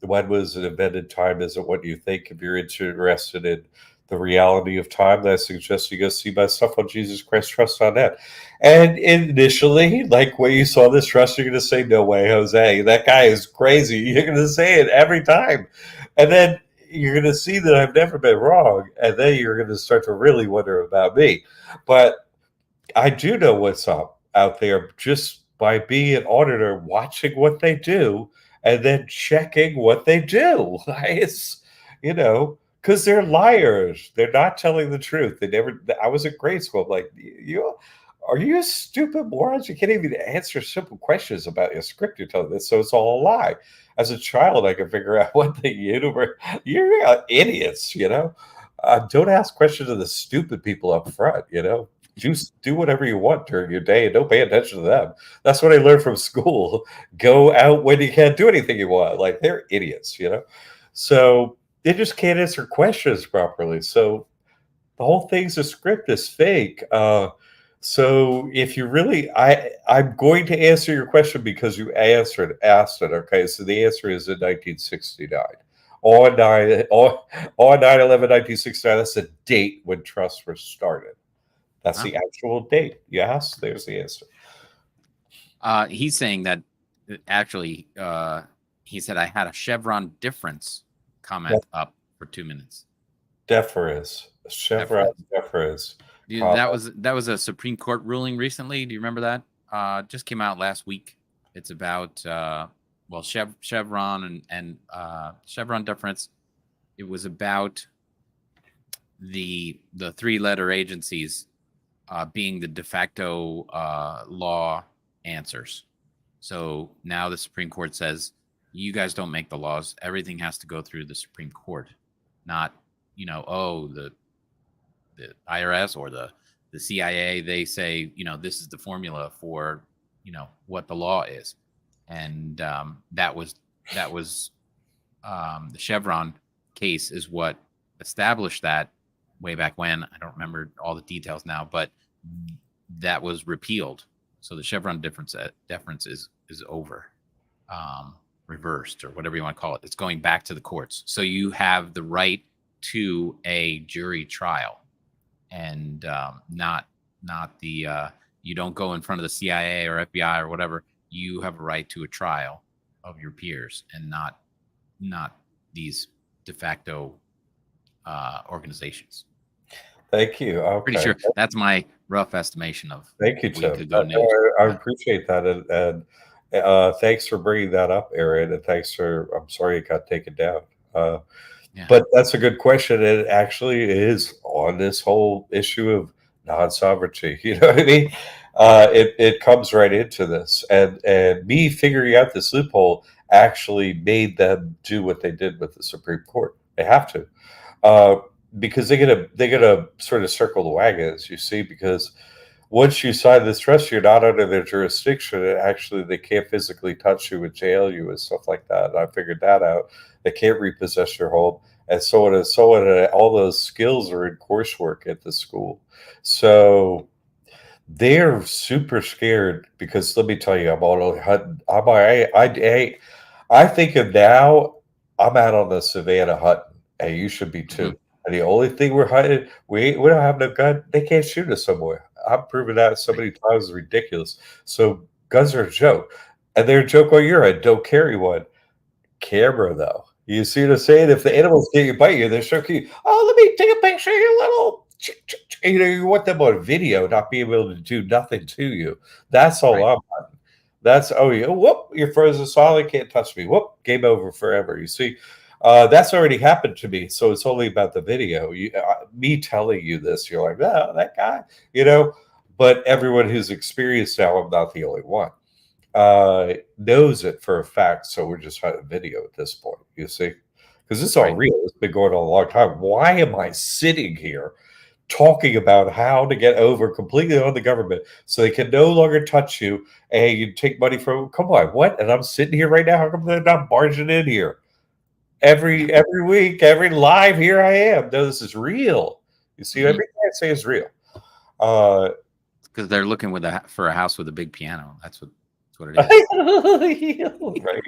when was it invented? Time isn't what you think. If you're interested in the reality of time, I suggest you go see my stuff on Jesus Christ Trust on net. And initially, like when you saw this trust, you're going to say, no way, Jose. That guy is crazy. You're going to say it every time. And then you're going to see that I've never been wrong. And then you're going to start to really wonder about me. But I do know what's up out there just by being an auditor, watching what they do, and then checking what they do. It's, because they're liars. They're not telling the truth. They never, I was in grade school. I'm like, you are you stupid morons? You can't even answer simple questions about your script you're telling this. So it's all a lie. As a child, I could figure out what the universe, you're idiots. Don't ask questions of the stupid people up front. Just do whatever you want during your day and don't pay attention to them. That's what I learned from school. Go out when you can't do anything you want. Like they're idiots. So they just can't answer questions properly. So the whole thing's a script is fake. So if you really, I'm going to answer your question because you asked it. Okay, so the answer is in 1969. On 9/11, 1969. That's the date when trusts were started. That's Huh? the actual date. Yes, there's the answer. He's saying that actually, he said I had a Chevron difference comment up for 2 minutes. Deference, Chevron Deference. deference. Dude, that was a Supreme Court ruling recently. Do you remember that? Just came out last week. It's about well, Chevron and Chevron deference. It was about the three-letter agencies being the de facto law answers. So now the Supreme Court says you guys don't make the laws. Everything has to go through the Supreme Court, not the IRS or the CIA. They say this is the formula for what the law is, and that was the Chevron case is what established that way back when. I don't remember all the details now, but that was repealed. So the Chevron deference is over. reversed or whatever you want to call it. It's going back to the courts. So you have the right to a jury trial, and not the you don't go in front of the CIA or FBI or whatever. You have a right to a trial of your peers, and not these de facto organizations. Thank you. Pretty Okay. sure that's my rough estimation of Thank you, week Tim. ago news. I But appreciate that, and thanks for bringing that up, Aaron. And thanks for. I'm sorry it got taken down. Uh, yeah, but that's a good question. It actually is on this whole issue of non-sovereignty. You know what I mean? It comes right into this, and me figuring out this loophole actually made them do what they did with the Supreme Court. They have to, uh, because they gotta sort of circle the wagons. You see, because once you sign this trust, you're not under their jurisdiction. And actually, they can't physically touch you and jail you and stuff like that. And I figured that out. They can't repossess your home and so on and so on. And all those skills are in coursework at the school. So they're super scared because let me tell you, I'm on a hunt. I think of now, I'm out on the savannah hunting, and you should be hmm too. And the only thing we're hunting, we don't have no gun. They can't shoot us somewhere. I've proven that so right, many times. It's ridiculous. So guns are a joke, and they're a joke on your end. Don't carry one. Camera though. You see what I'm saying? If the right, animals get you bite you, they're so cute. Oh, let me take a picture of your little. You know, you want them on video, not be able to do nothing to you. That's all right. I'm hunting. That's oh yeah, whoop, you're frozen solid, can't touch me. Whoop, game over forever. You see, that's already happened to me. So it's only about the video. Me telling you this, you're like, oh, that guy, you know. But everyone who's experienced now, I'm not the only one knows it for a fact. So we're just hunting video at this point, you see, because it's all Right. real. It's been going on a long time. Why am I sitting here talking about how to get over completely on the government so they can no longer touch you and you take money from? Come on, what? And I'm sitting here right now. How come they're not barging in here Yeah. every week, every live? Here I am. No, this is real. You see, hmm everything I say is real. Uh, Because they're looking for a house with a big piano. That's what it is. right.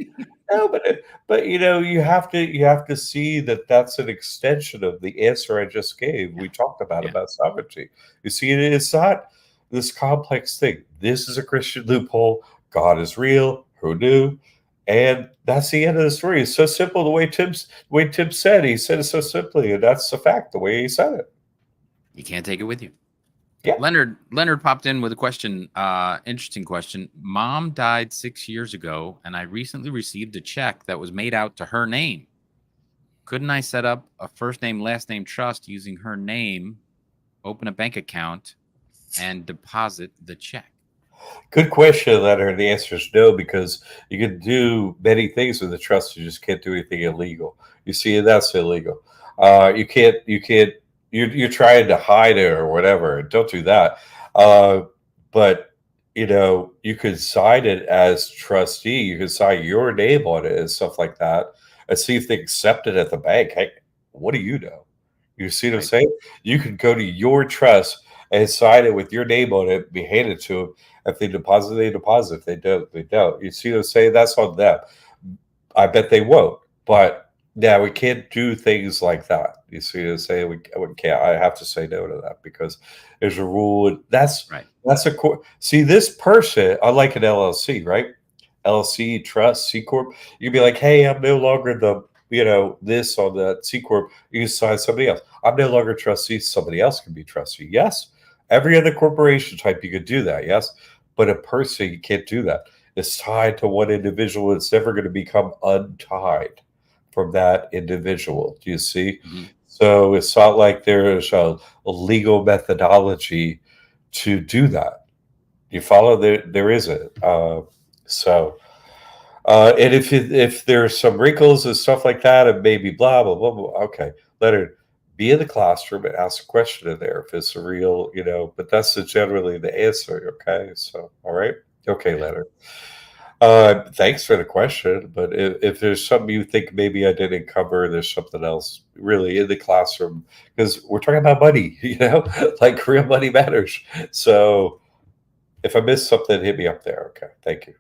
No, but you know you have to see that that's an extension of the answer I just gave. Yeah. We talked Yeah. about sovereignty. You see, it's not this complex thing. This is a Christian loophole. God is real. Who knew? And that's the end of the story. It's so simple. The way Tim said, he said it so simply, and that's the fact. The way he said it. You can't take it with you. Yeah. Leonard popped in with a question. Interesting question. Mom died 6 years ago, and I recently received a check that was made out to her name. Couldn't I set up a first name, last name trust using her name, open a bank account, and deposit the check? Good question, Leonard. The answer is no, because you can do many things with the trust. You just can't do anything illegal. You see, and that's illegal. You can't. You can't. You're trying to hide it or whatever. Don't do that. Uh, but you could sign it as trustee. You could sign your name on it and stuff like that, and see if they accept it at the bank. Hey, what do you know? You see what I'm Right. saying? You can go to your trust and sign it with your name on it, be handed to them. If they deposit, they deposit. If they don't, they don't. You see what I'm saying? That's on them. I bet they won't. But yeah, we can't do things like that. You see what I'm saying? We can't. I have to say no to that because there's a rule. Right. That's a see this person, unlike an LLC, right? LLC, trust, C corp. You'd be like, hey, I'm no longer the this on the C corp. You can sign somebody else. I'm no longer trustee. Somebody else can be trustee. Yes. Every other corporation type you could do that. Yes. But a person, you can't do that. It's tied to one individual. It's never going to become untied from that individual. Do you see? hmm So it's not like there's a legal methodology to do that. You follow? There isn't. So and if there's some wrinkles and stuff like that, and maybe blah blah blah blah. Okay, let her be in the classroom and ask a question in there if it's a real, But that's generally the answer. Okay, so all right, okay, Yeah. let her. Thanks for the question, but if there's something you think maybe I didn't cover, there's something else really in the classroom because we're talking about money, like real money matters. So if I missed something, hit me up there. Okay, thank you.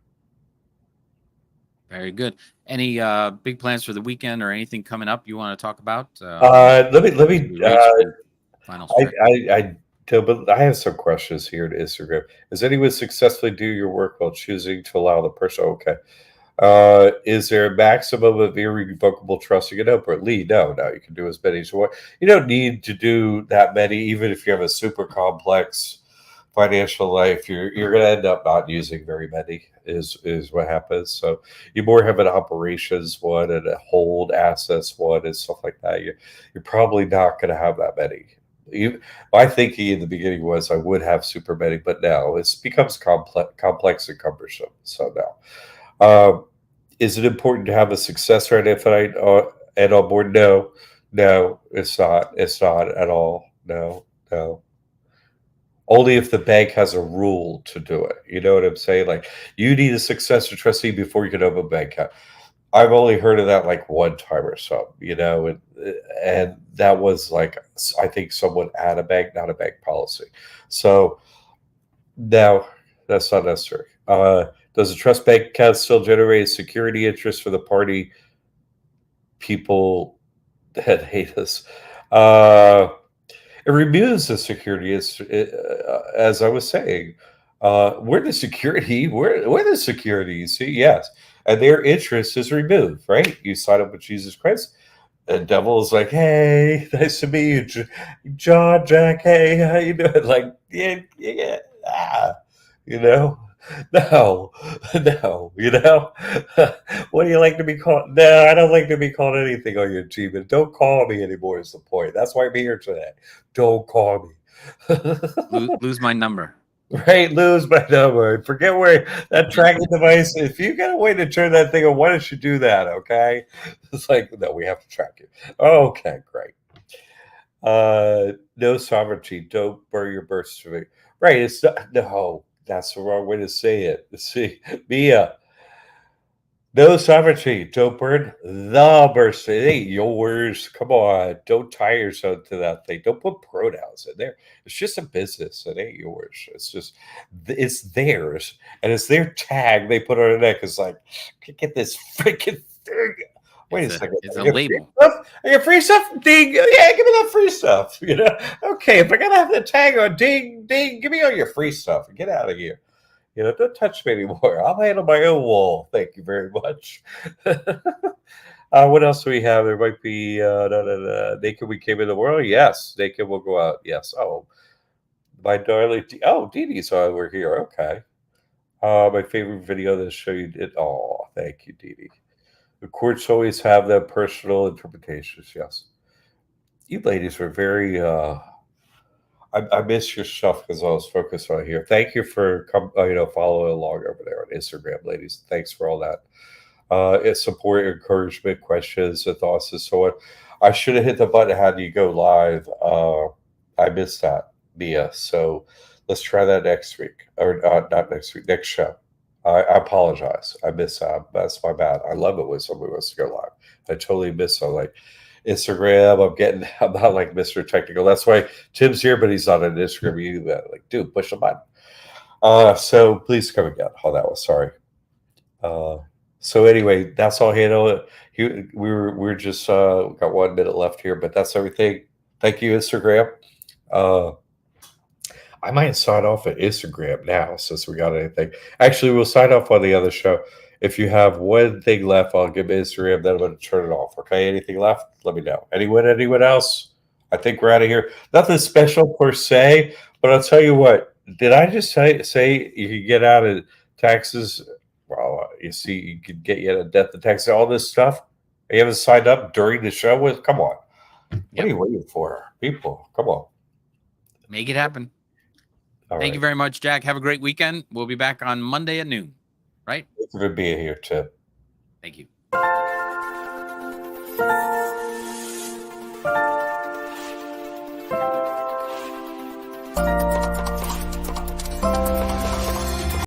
Very good. Any big plans for the weekend or anything coming up you want to talk about? Let me. We reach the final stretch. I but I have some questions here to Instagram. Does anyone successfully do your work while choosing to allow the person? Okay. Is there a maximum of irrevocable trust you can open? Lee, no. You can do as many as you want. You don't need to do that many, even if you have a super complex financial life. You're going to end up not using very many. Is what happens. So you more have an operations one and a hold assets one and stuff like that. You're probably not going to have that many. My thinking in the beginning was I would have super many, but now it becomes complex and cumbersome. So now. Is it important to have a successor identified and on board? No, it's not. It's not at all. No. Only if the bank has a rule to do it. You know what I'm saying? Like you need a successor trustee before you can open a bank account. I've only heard of that like one time or so, and that was like I think someone at a bank, not a bank policy. So no, that's not necessary. Does a trust bank account still generate security interest for the party people that hate us? It removes the security, as I was saying. We're the security. We're the security. You see, yes, and their interest is removed. Right? You sign up with Jesus Christ. The devil is like, hey, nice to meet you, John, Jack. Hey, how you doing? Like, yeah, you know, no, no, what do you like to be called? No, I don't like to be called anything on your achievement. Don't call me anymore. Is the point? That's why I'm here today. Don't call me. Lose my number. Right, lose my number. Forget where that tracking device. If you got a way to turn that thing on, why don't you do that? Okay, it's like no, we have to track you. Okay, great. No sovereignty. Don't burn your birth certificate. Right, it's not. No, that's the wrong way to say it. See, Mia. No sovereignty. Don't burn the birth certificate. It ain't yours. Come on. Don't tie yourself to that thing. Don't put pronouns in there. It's just a business. It ain't yours. It's theirs. And it's their tag they put on their neck. It's like, get this freaking thing. Wait a second. It's a label. I get free stuff? Ding. Yeah, give me that free stuff. Okay, if I gotta have the tag on, ding, ding, give me all your free stuff and get out of here. Don't touch me anymore. I'll handle my own wall. Thank you very much. What else do we have? There might be Naked We Came in the World. Yes, Naked will go out. Yes. Oh, my darling. Dee Dee's over here. Okay. My favorite video that show you did. Oh, thank you, Dee Dee. The courts always have their personal interpretations. Yes. You ladies were very. I miss your stuff because I was focused on here. Thank you for following along over there on Instagram, ladies. Thanks for all that. It's support, encouragement, questions, and thoughts, and so on. I should have hit the button had you go live. I missed that, Mia. So let's try that next week, or not next week, next show. I apologize. I missed that. That's my bad. I love it when somebody wants to go live. I totally miss it. Like Instagram, I'm not like Mr. Technical. That's why Tim's here, but he's not on Instagram. You like, dude, push the button. So please come again. Oh, that was sorry. So anyway, that's all handle. We're just got 1 minute left here, but that's everything. Thank you, Instagram. I might sign off at Instagram now since we got anything. Actually, we'll sign off on the other show. If you have one thing left, I'll give Instagram, then I'm going to turn it off. Okay, anything left? Let me know. Anyone else? I think we're out of here. Nothing special per se, but I'll tell you what. Did I just say you can get out of taxes? Well, you see, you could get you out of death and taxes, all this stuff. You haven't signed up during the show with? Come on. What are you waiting for? People, come on. Make it happen. Thank you very much, Jack. Have a great weekend. We'll be back on Monday at noon. Right? Thanks for being here, Tim. Thank you.